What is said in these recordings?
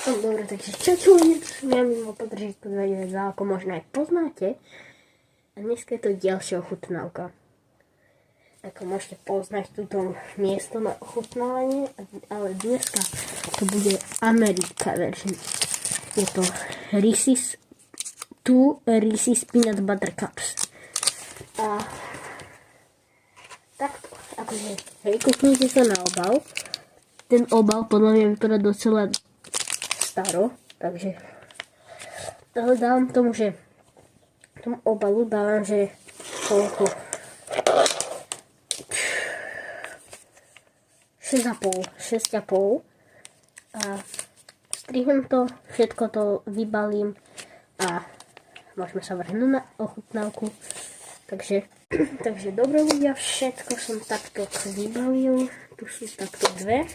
Dobre, takže čo ja mimo podržitku za ako možno aj poznáte. A dneska je to ďalšia ochutnávka. Ako môžete poznať túto miesto na ochutnávanie, ale dneska to bude Amerika version. Je to Reese's Peanut Butter Cups. A takto, akože, hej, kúknite sa na obal. Ten obal podľa mňa vypadá docela staro, takže dávam tomu, že tomu obalu dávam, že koľko 6,5 a strihnem to, všetko to vybalím a môžeme sa vrhnúť na ochutnávku. Takže dobre ľudia, všetko som takto vybalil, tu sú takto dve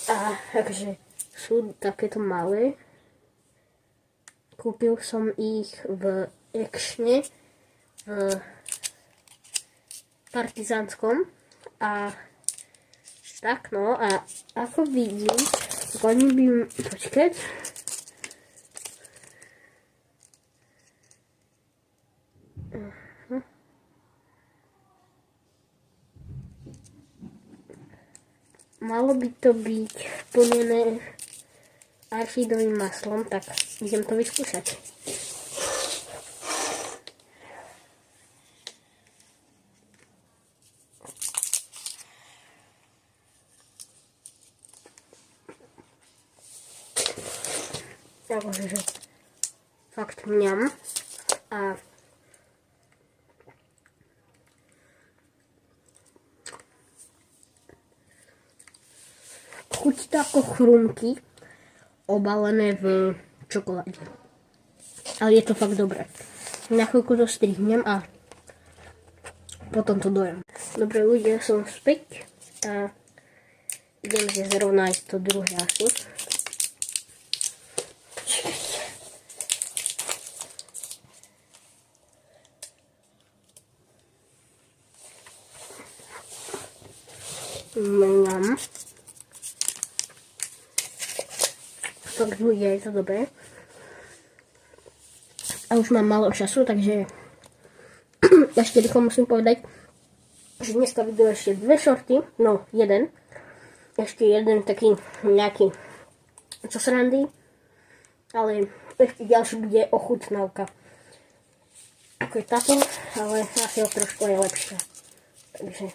a takže sú takéto malé. Kúpil som ich v Actione v Partizánskom a tak no a ako vidím, oni by počkať. Malo by to byť plnené arachidovým maslom, tak idem to vyskúšať. Takže fakt mňam a chutí to ako chrumky obalené v čokoláde. Ale je to fakt dobré. Na chvíľku to strihnem a potom to dojem. Dobre ľudia, som späť a idem si zrovnať to druhé asi. Mňam. Fakt ľudia, je to dobré. A už mám málo času, takže ešte rýchlo musím povedať, že dneska vidím ešte dve shorty, no jeden. Ešte jeden taký nejaký čo srandy, ale ešte ďalší bude ochutnávka. Ako je táto, ale asi o trošku je lepšia. Takže